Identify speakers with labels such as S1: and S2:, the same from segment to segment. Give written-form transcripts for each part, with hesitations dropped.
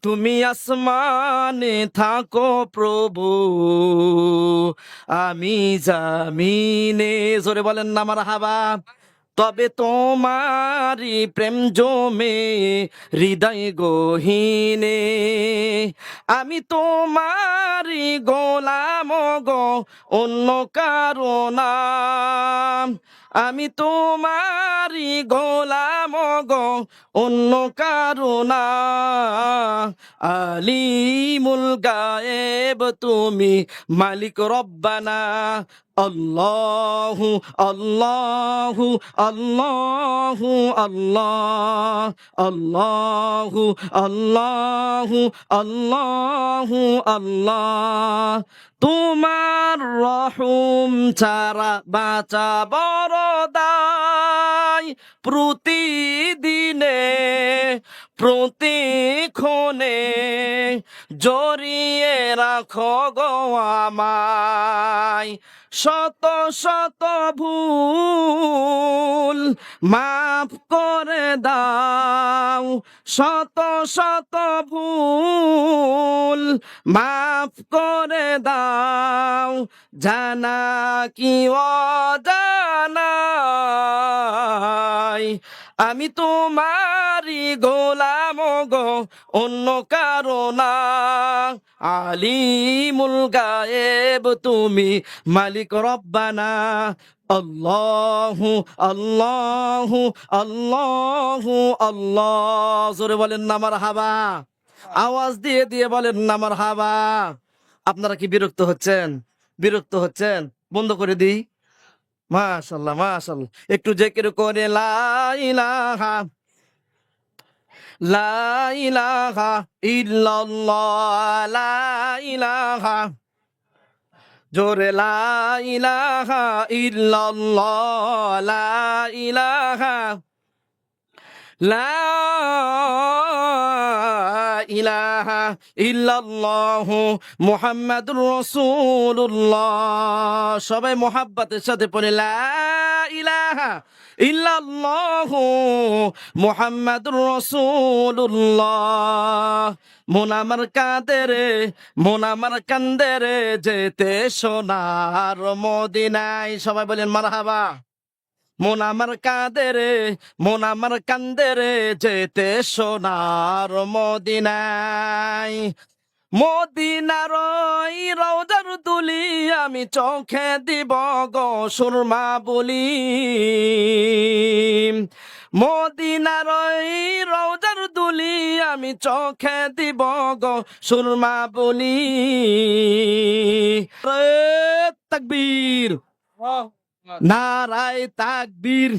S1: তুমি আসমানে থাকো প্রভু, আমি জামিনে। জোরে বলেন না মারহাবা। তবে তোমারি প্রেম জমে হৃদয় গহীনে, আমি তোমারি গোলাম গো, অন্য কারো না। আমি তোমারি গোলাম গো, অন্য কারো না। আলিমুল গায়েব তুমি, মালিক রব্বানা। আল্লাহু আল্লাহু আল্লাহু আল্লাহ, আল্লাহু আল্লাহু আল্লাহু আল্লাহ। তোমার রহম ছাড়া বাঁচা বড় দায়, প্রতিদিনে প্রতিক্ষণে জড়িয়ে রাখো গো আমায়। শত শত ভুল মাফ করে দাও, শত শত ভুল মাফ করে দাও, জানা কি অজানাই। আমি তোমারি গোলাম গো, অন্য কারো না। আলিমুল গায়েব তুমি, মালিক রব্বানা। আল্লাহু আল্লাহু আল্লাহু আল্লাহ। জোরে বলেন না মারহাবা। আওয়াজ দিয়ে দিয়ে বলেন না মারহাবা। আপনারা কি বিরক্ত হচ্ছেন? বিরক্ত হচ্ছেন? বন্ধ করে দিই। মাশাআল্লাহ মাশাআল্লাহ। একটু জিকির করে লা ইলাহা, লা ইলাহা ইল্লাল্লাহ, লা ইলাহা, জোরে লা ইলাহা ইল্লাল্লাহ, লা ইলাহা, লা ইলাহা ইল্লাল্লাহু মুহাম্মাদুর রাসূলুল্লাহ। সবাই মোহাব্বতের সাথে পড়ে লা ইলাহা ইল্লাল্লাহু মুহাম্মাদুর রাসূলুল্লাহ। মন আমার কাঁদে রে, মন আমার কান্দে রে, যেতে সোনার মদিনায়। সবাই বলেন মারহাবা। মন আমার কাঁদে রে, মন আমার কান্দে রে, যেতে সোনার মদিনায়। মদিনার ওই রওজার দুলি আমি চোখে দিব গো সুরমা বলি। মদিনার ওই রওজার দুলি আমি চোখে দিব গো সুরমা বলি। তাকবীর, নারায়ে তাকবীর।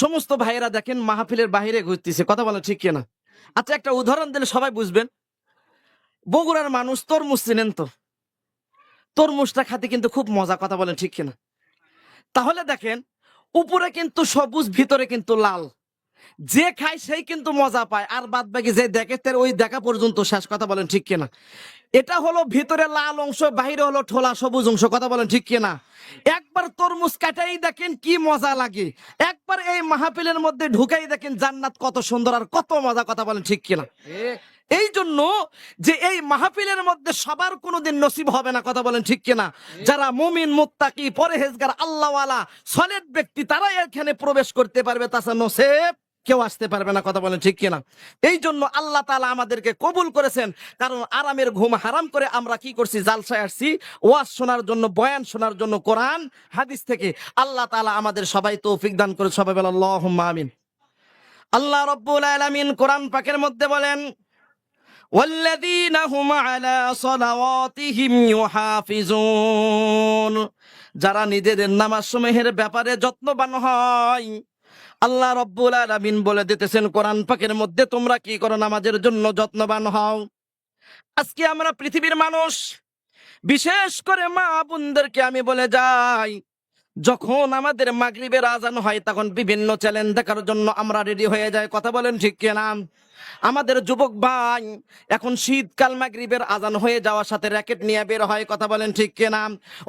S1: সমস্ত ভাইয়েরা দেখেন মাহফিলের বাইরে ঘুরতেছে, কথা বলেন ঠিক কিনা? আচ্ছা, একটা উদাহরণ দিলে সবাই বুঝবেন। বগুড়ার মানুষ তরমুজ চিনেন তো? তরমুজটা খাতে কিন্তু খুব মজা, কথা বলেন ঠিক কিনা? তাহলে দেখেন, উপরে কিন্তু সবুজ, ভিতরে কিন্তু লাল। যে খায় সেই কিন্তু মজা পায়, আর বাদ বাকি যে দেখে তার ওই দেখা পর্যন্ত শেষ, কথা বলেন ঠিক কিনা? এটা হলো ভিতরে লাল অংশ, বাইরে হলো ঠোলা সবুজ অংশ, কথা বলেন ঠিক কিনা? একবার তরমুজ কাটাই দেখেন কি মজা লাগে, একবার এই মাহফিলের মধ্যে ঢুকাই দেখেন জান্নাত কত সুন্দর আর কত মজা, কথা বলেন ঠিক কিনা? এই জন্য যে এই মাহফিলের মধ্যে সবার কোনোদিন নসিব হবে না, কথা বলেন ঠিক কিনা? যারা মুমিন, মুত্তাকি, পরহেজগার, আল্লাহওয়ালা, সলিড ব্যক্তি, তারাই এখানে প্রবেশ করতে পারবে, তাছাড়া নসিব কেউ আসতে পারবে না, কথা বলেন ঠিক কিনা? এই জন্য আল্লাহ তাআলা আমাদেরকে কবুল করেছেন, কারণ আরামের ঘুম হারাম করে আমরা কি করছি? জালসায় আসছি ওয়াজ শোনার জন্য, বয়ান শোনার জন্য, কোরআন হাদিস থেকে। আল্লাহ তাআলা আমাদের সবাই তৌফিক দান করে, সবাই বলেন আল্লাহুম্মা আমিন। আল্লাহ রাব্বুল আলামিন কোরআন পাকের মধ্যে বলেন, ওয়াল্লাযীনা হুম আলা সালাওয়াতিহিম ইউহাফিজুন। যারা নিজেদের নামাজ সমূহের ব্যাপারে যত্নবান হয়, আল্লাহ রাব্বুল আলামিন বলে দিতেছেন কোরআন পাকের মধ্যে, তোমরা কি করো? নামাজের জন্য যত্নবান হও। আজকে আমরা পৃথিবীর মানুষ, বিশেষ করে মা বোনদেরকে আমি বলে যাই, যখন আমাদের মাগরিবের আজান হয় তখন বিভিন্ন চ্যানেল দেখার জন্য আমরা রেডি হয়ে যাই, কথা বলেন ঠিক কিনা? আমাদের যুবক ভাই এখন শীতকাল মাগরিবের আজান হয়ে যাওয়ার সাথে র্যাকেট নিয়ে বের হয়, কথা বলেন ঠিক কিনা?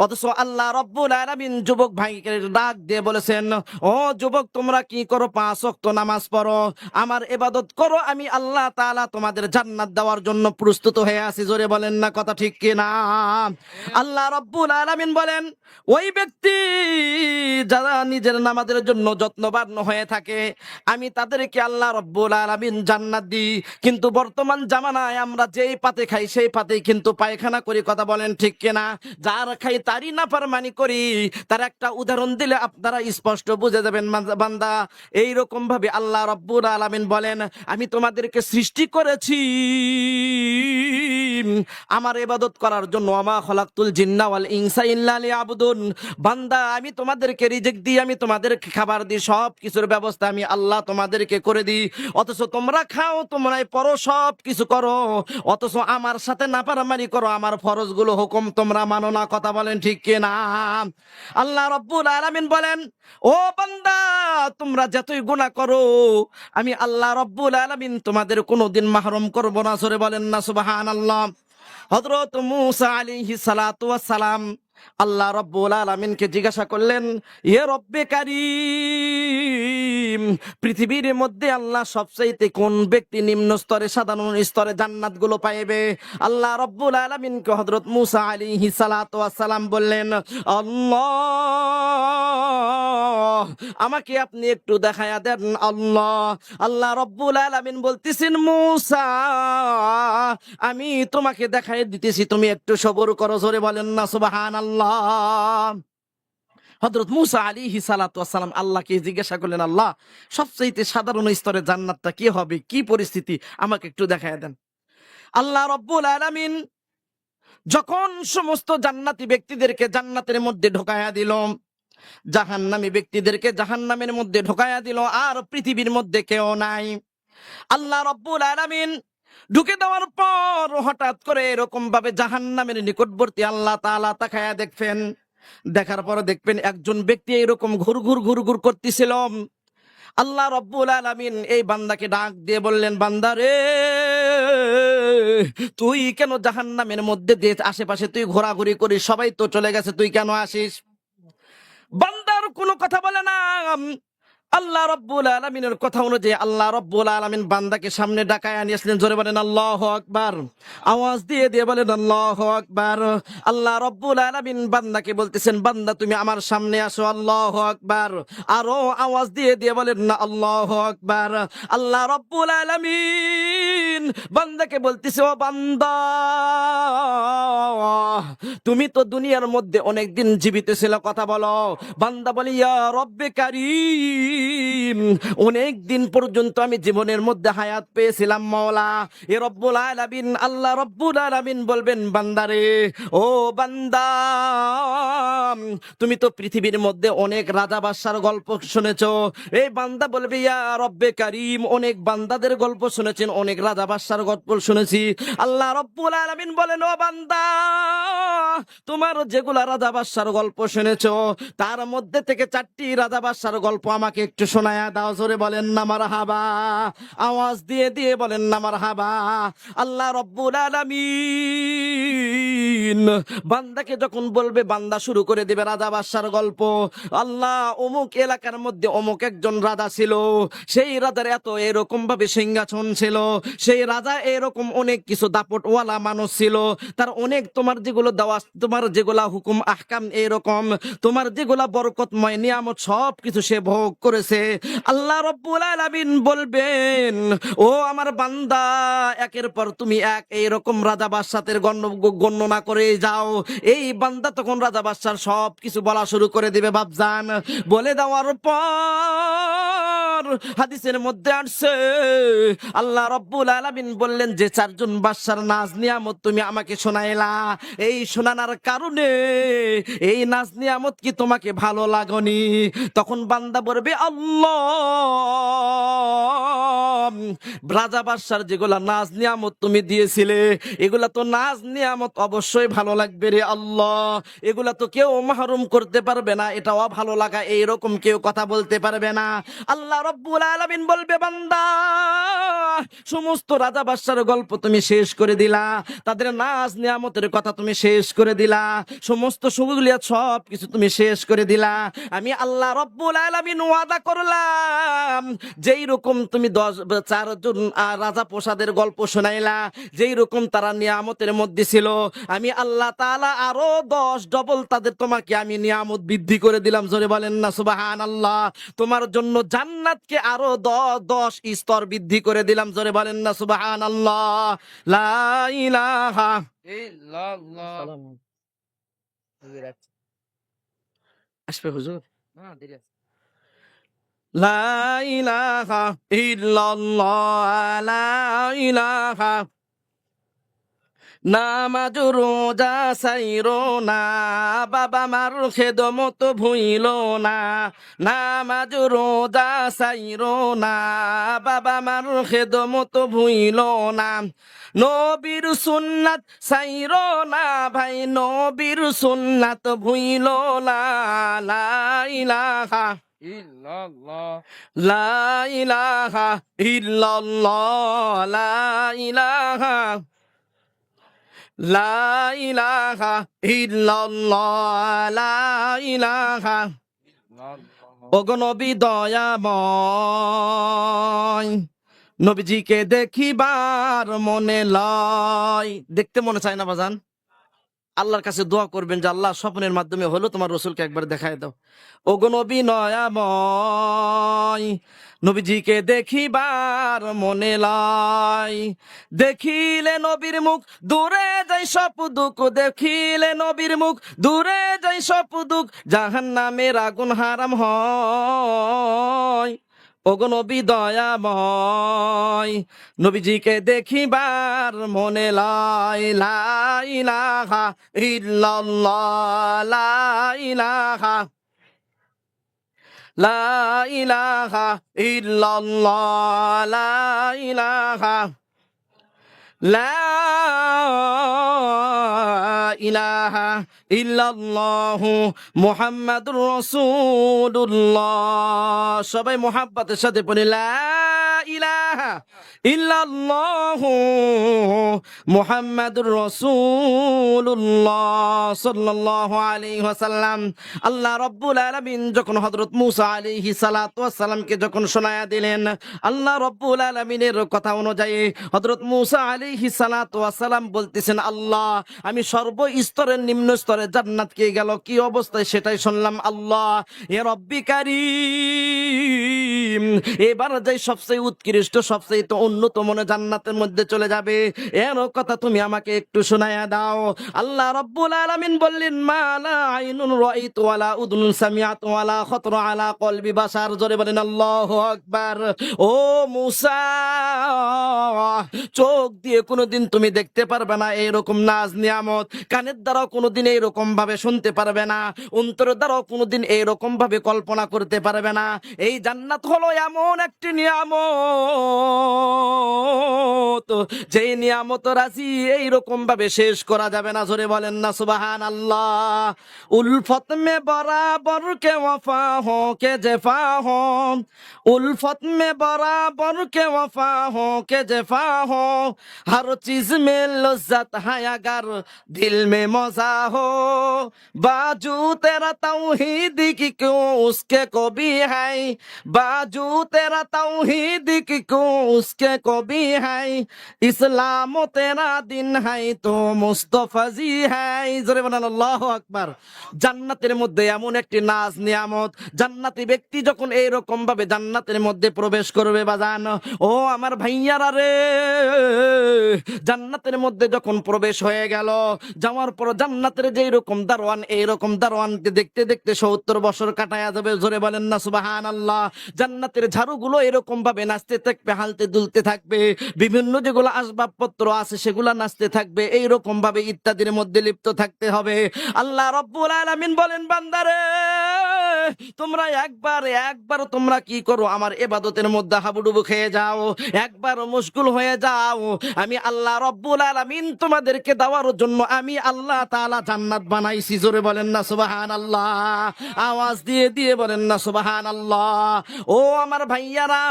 S1: অথচ আল্লাহ রব্বুল আলামিন যুবক ভাইকে ডাক দিয়ে বলেছেন, ও যুবক তোমরা কি করো? 5 ওয়াক্ত নামাজ পড়ো, আমার ইবাদত করো, আমি আল্লাহ তাআলা তোমাদের জান্নাত দেওয়ার জন্য প্রস্তুত হয়ে আছি। জোরে বলেন না, কথা ঠিক কিনা? আল্লাহ রব্বুল আলামিন বলেন, ওই ব্যক্তি যারা নিজের নামাজের জন্য যত্নবান হয়ে থাকে আমি তাদেরকে আল্লাহ রব্বুল আলামিন জান্নাত দিই। কিন্তু বর্তমান জামানায় আমরা যেই পাতে খাই সেই পাতেই কিন্তু পায়খানা করি, কথা বলেন ঠিক কিনা? যার খাই তারই নাফরমানি করি। তার একটা উদাহরণ দিলে আপনারা স্পষ্ট বুঝে যাবেন বান্দা। এইরকম ভাবে আল্লাহ রব্বুল আলামিন বলেন, আমি তোমাদেরকে সৃষ্টি করেছি আমার ইবাদত করার জন্য। ওয়া মা খালাকতুল জিন্না ওয়াল ইনসা ইল্লা লিয়াবুদুন। বান্দা আমি তোমাদেরকে রিজিক দিই, আমি তোমাদেরকে খাবার দিই, সব কিছুর ব্যবস্থা আমি আল্লাহ তোমাদেরকে করে দিই। অথচ তোমরা খাও, তোমরাই পরো, সব কিছু করো, অথচ আমার সাথে নাফরমানি করো, আমার ফরজগুলো হুকুম তোমরা মানো না, কথা বলেন ঠিক কিনা? আল্লাহ রাব্বুল আলামিন বলেন, ও বান্দা তোমরা যতই গুনাহ করো আমি আল্লাহ রাব্বুল আলামিন তোমাদের কোনোদিন মাহরুম করব না। জোরে বলেন না সুবহানাল্লাহ। হযরত মূসা আলাইহিস সালাতু ওয়াস সালাম আল্লাহ রাব্বুল আলামিনকে জিজ্ঞাসা করলেন, ইয়ে রব্বে কারীম, পৃথিবীর মধ্যে আল্লাহ সবচাইতে কোন ব্যক্তি নিম্ন স্তরে, সাধারণ স্তরে জান্নাত গুলো পাইবে? আল্লাহ রাব্বুল আলামিনকে হযরত মূসা আলাইহিস সালাতু ওয়াস সালাম বললেন, আল্লাহ, আমাকে আপনি একটু দেখায়া দেন আল্লাহ। আল্লাহ রাব্বুল আলামিন বলতেছেন, মূসা আমি তোমাকে দেখাই দিতেছি, তুমি একটু সবর করো। জোরে বলেন না সুবহানাল্লাহ। হযরত মূসা আলাইহিস সালাতু ওয়াস সালাম আল্লাহকে জিজ্ঞাসা করলেন, আল্লাহ সবচেয়ে সাধারণ স্তরে জান্নাতটা কি হবে, কি পরিস্থিতি, আমাকে একটু দেখায় দেন। আল্লাহ রাব্বুল আলামিন যখন সমস্ত জান্নাতি ব্যক্তিদেরকে জান্নাতের মধ্যে ঢোকায়া দিল, জাহান্নামী ব্যক্তিদেরকে জাহান্নামের মধ্যে ঢোকায়া দিল, আর পৃথিবীর মধ্যে কেউ নাই। আল্লাহ রাব্বুল আলামিন ঢুকে দেওয়ার পর হঠাৎ করে এরকম ভাবে জাহান্নামের নিকটবর্তী আল্লাহ তাআলা তাকায়া দেখবেন, দেখার পর দেখবেন একজন ব্যক্তি এরকম ঘুর করতেছিল। আল্লাহ রাব্বুল আলামিন এই বান্দাকে ডাক দিয়ে বললেন, বান্দা রে, তুই কেন জাহান্নামের মধ্যে দিয়ে আশেপাশে তুই ঘোরাঘুরি করিস? সবাই তো চলে গেছে, তুই কেন আসিস? বান্দার কোনো কথা বলে না। আল্লাহ রাব্বুল আলামিনের কথা অনুযায়ী আল্লাহ রাব্বুল আলামিন বান্দাকে সামনে ডাকায় নিয়ে আসলেন। জোরে বলেন আল্লাহু আকবার। আওয়াজ দিয়ে দিয়ে বলেন আল্লাহু আকবার। আল্লাহ রাব্বুল আলামিন বান্দাকে বলতেছেন, বান্দা তুমি আমার সামনে আসো, আল্লাহু আকবার। আরো আওয়াজ দিয়ে দিয়ে বলেন না আল্লাহু আকবার। আল্লাহ রাব্বুল আলামিন বান্দাকে বলতেছে, ও বান্দা তুমি তো দুনিয়ার মধ্যে অনেকদিন জীবিত ছিল, কথা বলো। বান্দা বলি, ইয়া রব্বে কারীম, অনেক দিন পর্যন্ত আমি জীবনের মধ্যে হায়াত পেয়েছিলাম মওলা। এ রব্বুল আলামিন, আল্লাহ রব্বুল আলামিন বলবেন, বান্দারে, ও বান্দা তুমি তো পৃথিবীর মধ্যে অনেক রাজা বাদশার গল্প শুনেছো। এই বান্দা বলবে, ইয়া রব্বে কারীম, অনেক বান্দাদের গল্প শুনেছেন, অনেক রাজা বাদশার গল্প শুনেছি। আল্লাহ রব্বুল আলামিন বলেন, ও বান্দা তোমার যেগুলা রাজা বাদশার গল্প শুনেছো তার মধ্যে থেকে 4টি রাজা বাদশার গল্প আমাকে একটু শোনায়া দাও। জোরে বলেন না মারহাবা। আওয়াজ দিয়ে দিয়ে বলেন না মারহাবা। আল্লাহ রব্বুল আলামিন বান্দাকে যখন বলবে, বান্দা শুরু করে দেবে রাজা বাদশার গল্প। আল্লাহ, অমুক এলাকার মধ্যে অমুক একজন রাজা ছিল, সেই রাজার এত এরকম ভাবে সিংহাসন ছিল, সেই রাজা এরকম অনেক কিছু দাপটওয়ালা মানুষ ছিল, তার অনেক তোমার যেগুলো দেওয়া, তোমার যেগুলা হুকুম আহকাম, এরকম তোমার যেগুলা বরকতময় নিয়ামত সব কিছু সে ভোগ করেছে। আল্লাহ রাব্বুল আলামিন বলবেন, ও আমার বান্দা, একের পর তুমি এক এইরকম রাজা বাদশাদের গণনা করে যাও। এই বান্দা তখন রাজা বাদশার সব কিছু বলা শুরু করে দিবে বাপজান। বলে দেওয়ার পর হাদিসের মধ্যে আসছে, আল্লাহ রাব্বুল আলামিন বললেন, যে 4জন বাদশার নাজ নিয়ামত তুমি আমাকে শোনাইলা, এই শোনানোর কারণে এই নাজ নিয়ামত কি তোমাকে ভালো লাগনি? তখন বান্দা বলবে, আল্লাহ, রাজা বাদশার যেগুলা নাজ নিয়ামত তুমি দিয়েছিলে এগুলা তো নাজ নিয়ামত অবশ্যই ভালো লাগবে রে আল্লাহ, এগুলা তো কেউ মাহরুম করতে পারবে না, এটাও ভালো লাগা এইরকম কেউ কথা বলতে পারবে না। আল্লাহ রব্বুল আলামিন বলবে, বান্দা সমস্ত রাজা বাদশার গল্প তুমি শেষ করে দিলা, তাদের নাজ নিয়ামতের কথা তুমি শেষ করে দিলা, সমস্ত সহুলিয়াত সব কিছু তুমি শেষ করে দিলা। আমি আল্লাহ রব্বুল আলামিন ওয়াদা করলাম, যেই রকম তুমি 4জন রাজা প্রসাদের গল্প শোনাইলা, যেই রকম তারা নিয়ামতের মধ্যে ছিল, আমি আল্লাহ তাআলা আরো 10 ডবল তাদের তোমাকে আমি নিয়ামত বৃদ্ধি করে দিলাম। জোরে বলেন না সুবহানাল্লাহ। তোমার জন্য জান্নাতকে আরো 10 স্তর বৃদ্ধি করে দিলাম। জোরে বলেন না সুবহানাল্লাহ। লা ইলাহা
S2: ইল্লাল্লাহ।
S1: আসবে হুজুর। লা ইলাহা ইল্লাল্লাহ, লা ইলাহা। নামাজ রোজা সাইরো না, বাবা মার খেদমত ভুইলো না। নামাজ রোজা সাইরো না, বাবা মার খেদমত ভুইলো না। নবীর সুন্নাত সাইরো না ভাই, নবীর সুন্নাত ভুইলো না। লা ইলাহা
S2: ইল্লাল্লাহ।
S1: লা ইলাহা ইল্লাল্লাহ, লা ইলাহা লা ইলাহা ইল্লাল্লাহ, লা ইলাহা। ওগো নবী দয়াময়, নবীজিকে দেখিবার মনে লয়। দেখতে মনে চায় না বাজান? আল্লাহর কাছে দোয়া করবেন যে আল্লাহ স্বপ্নের মাধ্যমে হলো তোমার রসুলকে একবার দেখায় দাও। ওগো নবী দয়াময়, নবীজিকে দেখিবার মনে লয়। দেখিলে নবীর মুখ দূরে যাই সব দুঃখ, দেখিলে নবীর মুখ দূরে যাই সব দুঃখ, জাহান্নামের আগুন হারাম হয়। ওগো নবী দয়াময়, নবীজিকে দেখিবার মনে লয়। লা ইলাহা ইল্লাল্লাহ, লা ইলাহা লা ইলাহা ইল্লাল্লাহ, লা ইলাহা লা ইলাহা ইল্লাল্লাহু মুহাম্মাদুর রাসূলুল্লাহ। সবাই মুহাব্বতের সাথে পড়ি, লা ইলাহা ইল্লাল্লাহু মুহাম্মাদুর রাসূলুল্লাহ সাল্লাল্লাহু আলাইহি ওয়াসাল্লাম। আল্লাহ রাব্বুল আলামিন যখন হযরত মূসা আলাইহিস সালাতু ওয়াস সালামকে যখন শোনায়া দিলেন, আল্লাহ রাব্বুল আলামিনের কথা অনুযায়ী হযরত মূসা আলাইহিস সালাতু ওয়াস সালাম বলতেছেন, আল্লাহ আমি সর্বস্তরের নিম্ন স্তরে জান্নাতকে গেল কি অবস্থায় সেটাই শুনলাম। আল্লাহ ইয়া রব্বি কারীম, এবার যাই সবচেয়ে উৎকৃষ্ট সবচেয়ে তো উন্নত মনে জান্নাতের মধ্যে চলে যাবে, এর কথা তুমি আমাকে একটু শোনায়া দাও। আল্লাহ রাব্বুল আলামিন বললেন, মা লা আইনুন রাইত ওয়ালা উযুনুন সামিআত ওয়ালা খাতরা আলা কলবি বাশার। জোরে বলেন আল্লাহু আকবার। ও মূসা, চোখ দিয়ে কোনোদিন তুমি দেখতে পারবে না এরকম নাজ নিয়ামত, কানের দ্বারাও কোনোদিন এইরকম ভাবে শুনতে পারবে না, অন্তরের দ্বারাও কোনোদিন এইরকম ভাবে কল্পনা করতে পারবে না। এই জান্নাত হলো এমন একটি নিয়ামত, যেই নিয়ামত রাজি এইরকম ভাবে শেষ করা যাবে না। জোরে বলেন না সুবহানাল্লাহ। উলফত মে বরাবর কে ওয়াফা হো কে জেফা হো, उल्फत में बराबर के वफा हो के जफा हो, हर चीज में लज्जत है अगर दिल में मजा हो, बाजू तेरा तौहीद की क्यों उसके को भी है, बाजू तेरा तौहीद की क्यों उसके को भी है, इस्लाम तेरा दिन है तो मुस्तफा जी है। জোরে বলেন আল্লাহু আকবার। জান্নাতের মধ্যে এমন একটি নাজ নিয়ামত, জান্নাতি ব্যক্তি যখন এইরকম ভাবে জান্নাতের মধ্যে প্রবেশ করবে বাজান, ও আমার ভাইয়ারা রে, জান্নাতের মধ্যে যখন প্রবেশ হয়ে গেল, যাওয়ার পর জান্নাতের যেই রকম দারওয়ান, এইরকম দারওয়ানকে দেখতে দেখতে 70 বছর কাটায়া যাবে। জোরে বলেন না সুবহানাল্লাহ। জান্নাতের ঝাড়ুগুলো এরকম ভাবে নাচতে থাকবে, হালতে দুলতে থাকবে, বিভিন্ন যেগুলো আসবাবপত্র আছে সেগুলো নাচতে থাকবে, এইরকম ভাবে ইত্যাদির মধ্যে লিপ্ত থাকতে হবে। আল্লাহ রাব্বুল আলামিন বলেন, বান্দারে তোমরা একবার তোমরা কি করো, আমার ইবাদতের মধ্যে হাবুডুবু খেয়ে যাও, একবার মুশগুল হয়ে যাও, আমি আল্লাহ রব্বুল আলামিন তোমাদেরকে দেওয়ার জন্য আমি আল্লাহ তাআলা জান্নাত বানাইছি। জোরে বলেন না সুবহানাল্লাহ, আওয়াজ দিয়ে দিয়ে বলেন না সুবহানাল্লাহ। ও আমার ভাইয়ারা,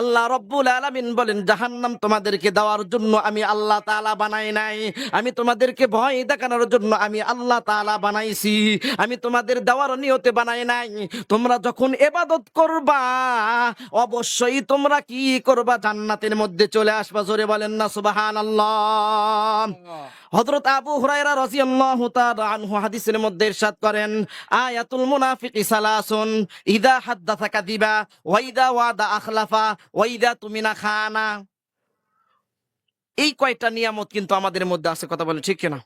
S1: আল্লাহ রব্বুল আলামিন বলেন জাহান্নাম তোমাদেরকে দেওয়ার জন্য আমি আল্লাহ তাআলা বানাই নাই, আমি তোমাদেরকে ভয় দেখানোর জন্য আমি আল্লাহ তাআলা বানাইছি, আমি তোমাদের দেওয়ার নিয়তে বানাই নাই। তোমরা যখন ইবাদত করবা অবশ্যই তোমরা কি করবা, জান্নাতের মধ্যে চলে আসবা। জোরে বলেন না সুবহানাল্লাহ। হযরত আবু হুরায়রা রাদিয়াল্লাহু তাআলা আনহু হাদিসের মধ্যে ইরশাদ করেন, আয়াতুল মুনাফিকি সালাসুন, ইযা হাদ্দাসা কাযিবা, ওয়া ইযা ওয়াদা আখলাফা, ওয়া ইযা তুমিনা খানা। এই কয়টা নিয়ামত কিন্তু আমাদের মধ্যে আছে, কথা বলে ঠিক কিনা?